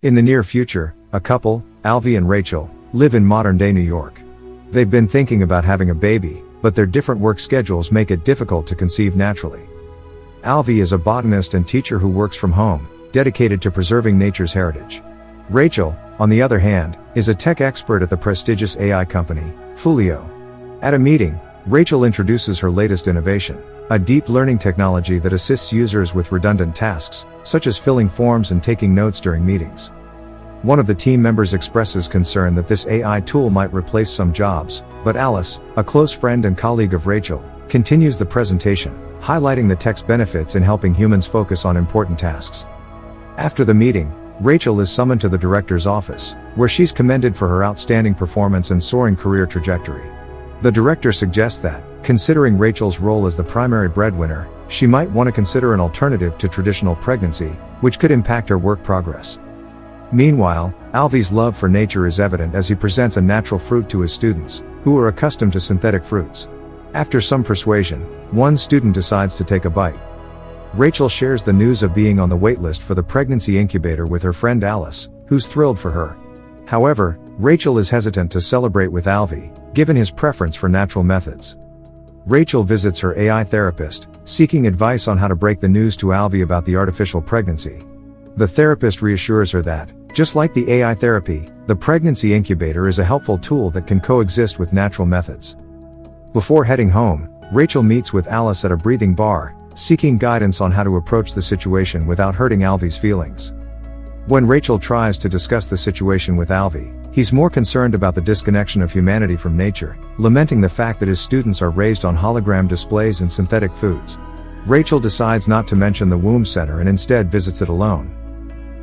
In the near future, a couple, Alvy and Rachel, live in modern-day New York. They've been thinking about having a baby, but their different work schedules make it difficult to conceive naturally. Alvy is a botanist and teacher who works from home, dedicated to preserving nature's heritage. Rachel, on the other hand, is a tech expert at the prestigious AI company, Folio. At a meeting, Rachel introduces her latest innovation, a deep learning technology that assists users with redundant tasks, such as filling forms and taking notes during meetings. One of the team members expresses concern that this AI tool might replace some jobs, but Alice, a close friend and colleague of Rachel, continues the presentation, highlighting the tech's benefits in helping humans focus on important tasks. After the meeting, Rachel is summoned to the director's office, where she's commended for her outstanding performance and soaring career trajectory. The director suggests that, considering Rachel's role as the primary breadwinner, she might want to consider an alternative to traditional pregnancy, which could impact her work progress. Meanwhile, Alvy's love for nature is evident as he presents a natural fruit to his students, who are accustomed to synthetic fruits. After some persuasion, one student decides to take a bite. Rachel shares the news of being on the waitlist for the pregnancy incubator with her friend Alice, who's thrilled for her. However, Rachel is hesitant to celebrate with Alvy, given his preference for natural methods. Rachel visits her AI therapist, seeking advice on how to break the news to Alvy about the artificial pregnancy. The therapist reassures her that, just like the AI therapy, the pregnancy incubator is a helpful tool that can coexist with natural methods. Before heading home, Rachel meets with Alice at a breathing bar, seeking guidance on how to approach the situation without hurting Alvy's feelings. When Rachel tries to discuss the situation with Alvy, he's more concerned about the disconnection of humanity from nature, lamenting the fact that his students are raised on hologram displays and synthetic foods. Rachel decides not to mention the womb center and instead visits it alone.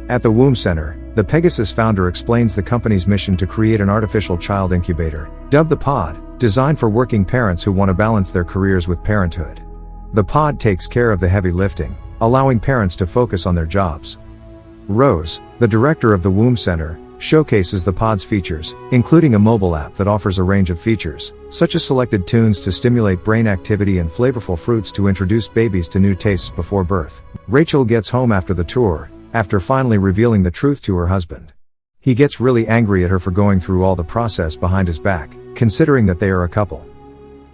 At the womb center, the Pegasus founder explains the company's mission to create an artificial child incubator, dubbed the Pod, designed for working parents who want to balance their careers with parenthood. The Pod takes care of the heavy lifting, allowing parents to focus on their jobs. Rose, the director of the womb center, showcases the Pod's features, including a mobile app that offers a range of features, such as selected tunes to stimulate brain activity and flavorful fruits to introduce babies to new tastes before birth. Rachel gets home after the tour, after finally revealing the truth to her husband. He gets really angry at her for going through all the process behind his back, considering that they are a couple.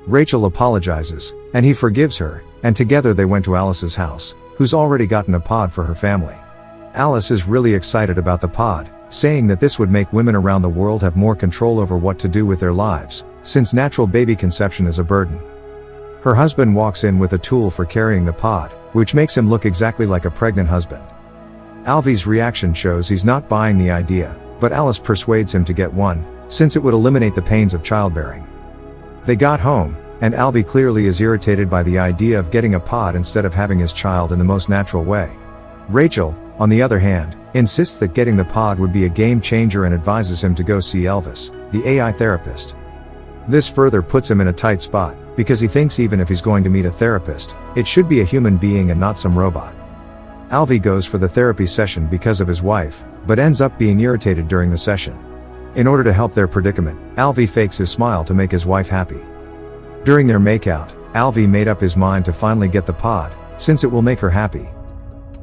Rachel apologizes, and he forgives her, and together they went to Alice's house, who's already gotten a pod for her family. Alice is really excited about the pod, saying that this would make women around the world have more control over what to do with their lives, since natural baby conception is a burden. Her husband walks in with a tool for carrying the pod, which makes him look exactly like a pregnant husband. Alvy's reaction shows he's not buying the idea, but Alice persuades him to get one, since it would eliminate the pains of childbearing. They got home, and Alvy clearly is irritated by the idea of getting a pod instead of having his child in the most natural way. Rachel, on the other hand, insists that getting the pod would be a game changer and advises him to go see Elvis, the AI therapist. This further puts him in a tight spot, because he thinks even if he's going to meet a therapist, it should be a human being and not some robot. Alvy goes for the therapy session because of his wife, but ends up being irritated during the session. In order to help their predicament, Alvy fakes his smile to make his wife happy. During their makeout, Alvy made up his mind to finally get the pod, since it will make her happy.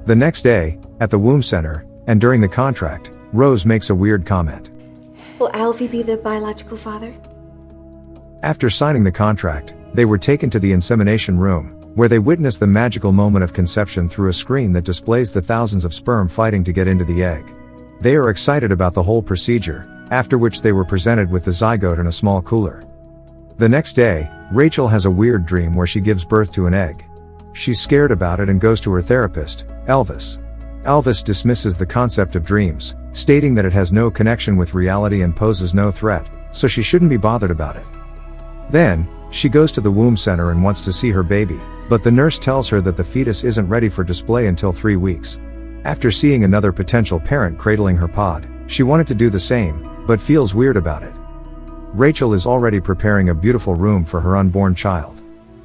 The next day, at the womb center, and during the contract, Rose makes a weird comment. Will Alvy be the biological father? After signing the contract, they were taken to the insemination room, where they witness the magical moment of conception through a screen that displays the thousands of sperm fighting to get into the egg. They are excited about the whole procedure, after which they were presented with the zygote in a small cooler. The next day, Rachel has a weird dream where she gives birth to an egg. She's scared about it and goes to her therapist, Elvis. Elvis dismisses the concept of dreams, stating that it has no connection with reality and poses no threat, so she shouldn't be bothered about it. Then, she goes to the womb center and wants to see her baby, but the nurse tells her that the fetus isn't ready for display until 3 weeks. After seeing another potential parent cradling her pod, she wanted to do the same, but feels weird about it. Rachel is already preparing a beautiful room for her unborn child.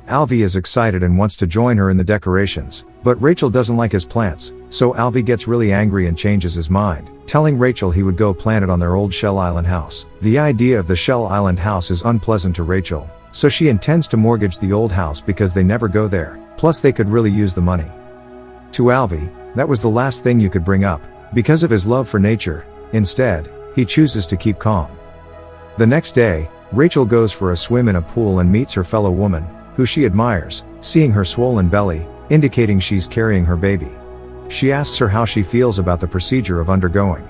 Alvy is excited and wants to join her in the decorations, but Rachel doesn't like his plants, so Alvy gets really angry and changes his mind, telling Rachel he would go plant it on their old Shell Island house. The idea of the Shell Island house is unpleasant to Rachel, so she intends to mortgage the old house because they never go there, plus they could really use the money. To Alvy, that was the last thing you could bring up, Because of his love for nature, instead, he chooses to keep calm. The next day, Rachel goes for a swim in a pool and meets her fellow woman, who she admires, seeing her swollen belly, indicating she's carrying her baby. She asks her how she feels about the procedure of undergoing.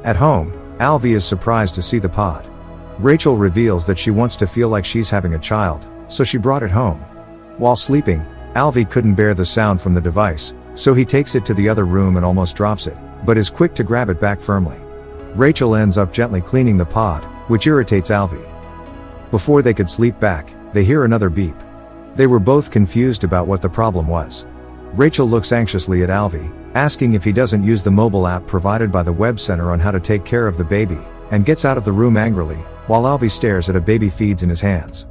At home, Alvy is surprised to see the pod. Rachel reveals that she wants to feel like she's having a child, so she brought it home. While sleeping, Alvy couldn't bear the sound from the device, so he takes it to the other room and almost drops it, but is quick to grab it back firmly. Rachel ends up gently cleaning the pod, which irritates Alvy. Before they could sleep back, they hear another beep. They were both confused about what the problem was. Rachel looks anxiously at Alvy, asking if he doesn't use the mobile app provided by the web center on how to take care of the baby, and gets out of the room angrily, while Alvy stares at a baby feeds in his hands.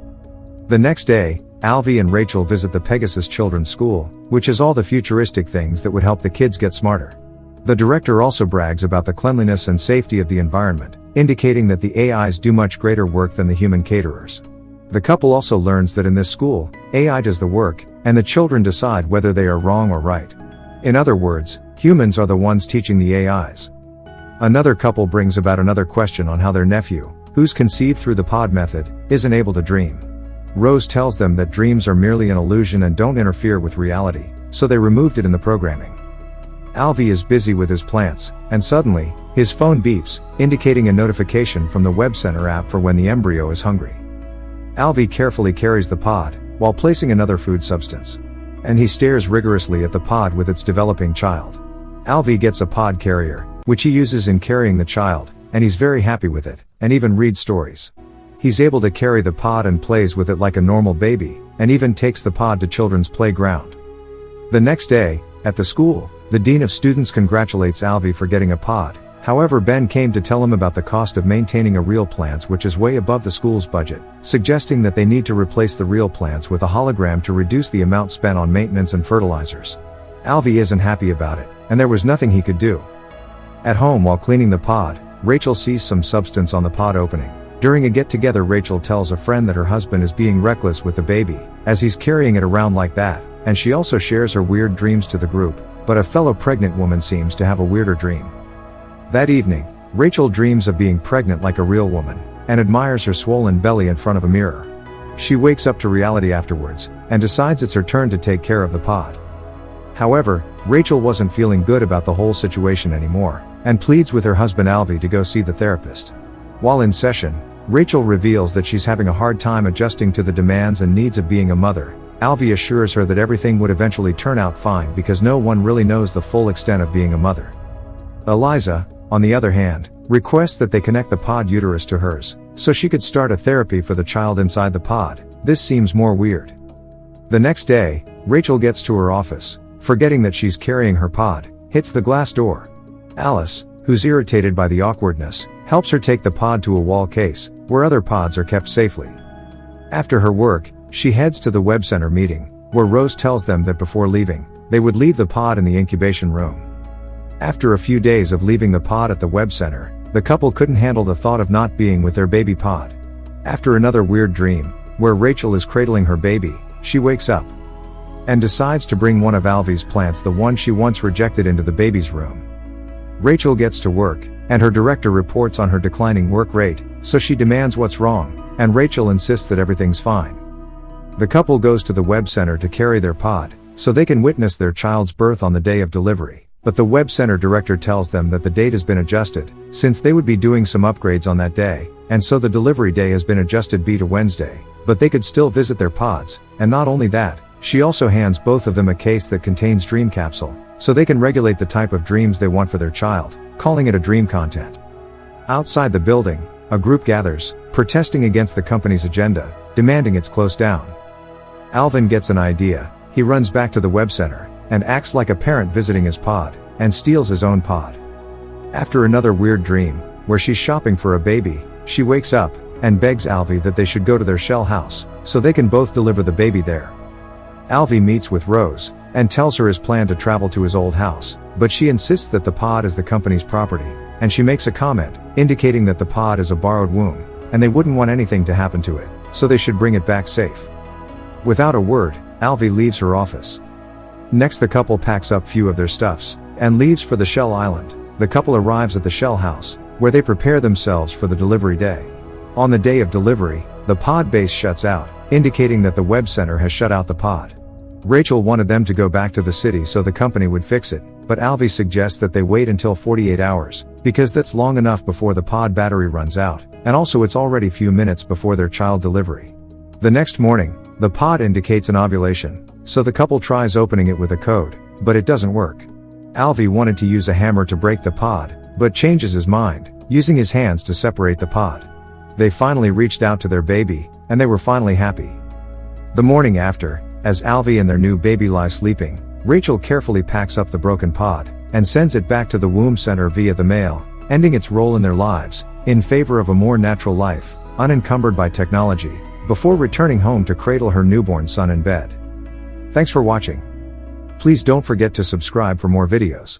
The next day, Alvy and Rachel visit the Pegasus Children's School, which has all the futuristic things that would help the kids get smarter. The director also brags about the cleanliness and safety of the environment, indicating that the AIs do much greater work than the human caterers. The couple also learns that in this school, AI does the work, and the children decide whether they are wrong or right. In other words, humans are the ones teaching the AIs. Another couple brings about another question on how their nephew, who's conceived through the pod method, isn't able to dream. Rose tells them that dreams are merely an illusion and don't interfere with reality, so they removed it in the programming. Alvy is busy with his plants, and suddenly, his phone beeps, indicating a notification from the web center app for when the embryo is hungry. Alvy carefully carries the pod, while placing another food substance. And he stares rigorously at the pod with its developing child. Alvy gets a pod carrier, which he uses in carrying the child, and he's very happy with it, and even reads stories. He's able to carry the pod and plays with it like a normal baby, and even takes the pod to children's playground. The next day, at the school, the dean of students congratulates Alvy for getting a pod. However, Ben came to tell him about the cost of maintaining a real plant, which is way above the school's budget, suggesting that they need to replace the real plants with a hologram to reduce the amount spent on maintenance and fertilizers. Alvy isn't happy about it, and there was nothing he could do. At home while cleaning the pod, Rachel sees some substance on the pod opening. During a get-together, Rachel tells a friend that her husband is being reckless with the baby, as he's carrying it around like that, and she also shares her weird dreams to the group, but a fellow pregnant woman seems to have a weirder dream. That evening, Rachel dreams of being pregnant like a real woman, and admires her swollen belly in front of a mirror. She wakes up to reality afterwards, and decides it's her turn to take care of the pod. However, Rachel wasn't feeling good about the whole situation anymore, and pleads with her husband Alvy to go see the therapist. While in session, Rachel reveals that she's having a hard time adjusting to the demands and needs of being a mother. Alvy assures her that everything would eventually turn out fine because no one really knows the full extent of being a mother. Eliza, on the other hand, requests that they connect the pod uterus to hers, so she could start a therapy for the child inside the pod. This seems more weird. The next day, Rachel gets to her office, forgetting that she's carrying her pod, hits the glass door. Alice, who's irritated by the awkwardness, helps her take the pod to a wall case, where other pods are kept safely. After her work, she heads to the web center meeting, where Rose tells them that before leaving, they would leave the pod in the incubation room. After a few days of leaving the pod at the web center, the couple couldn't handle the thought of not being with their baby pod. After another weird dream, where Rachel is cradling her baby, she wakes up and decides to bring one of Alvy's plants, the one she once rejected, into the baby's room. Rachel gets to work, and her director reports on her declining work rate, so she demands what's wrong, and Rachel insists that everything's fine. The couple goes to the web center to carry their pod, so they can witness their child's birth on the day of delivery. But the web center director tells them that the date has been adjusted, since they would be doing some upgrades on that day, and so the delivery day has been adjusted to Wednesday, but they could still visit their pods, and not only that, she also hands both of them a case that contains dream capsule, so they can regulate the type of dreams they want for their child, calling it a dream content. Outside the building, a group gathers, protesting against the company's agenda, demanding it's closed down. Alvin gets an idea. He runs back to the web center, and acts like a parent visiting his pod, and steals his own pod. After another weird dream, where she's shopping for a baby, she wakes up, and begs Alvy that they should go to their shell house, so they can both deliver the baby there. Alvy meets with Rose, and tells her his plan to travel to his old house, but she insists that the pod is the company's property, and she makes a comment, indicating that the pod is a borrowed womb, and they wouldn't want anything to happen to it, so they should bring it back safe. Without a word, Alvy leaves her office. Next, the couple packs up few of their stuffs, and leaves for the Shell Island. the couple arrives at the shell house, where they prepare themselves for the delivery day. On the day of delivery, the pod base shuts out, indicating that the web center has shut out the pod. Rachel wanted them to go back to the city so the company would fix it, but Alfie suggests that they wait until 48 hours, because that's long enough before the pod battery runs out, and also it's already few minutes before their child delivery. The next morning, the pod indicates an ovulation, so the couple tries opening it with a code, but it doesn't work. Alfie wanted to use a hammer to break the pod, but changes his mind, using his hands to separate the pod. They finally reached out to their baby, and they were finally happy. The morning after, as Alfie and their new baby lie sleeping, Rachel carefully packs up the broken pod, and sends it back to the womb center via the mail, ending its role in their lives, in favor of a more natural life, unencumbered by technology, before returning home to cradle her newborn son in bed. Thanks for watching. Please don't forget to subscribe for more videos.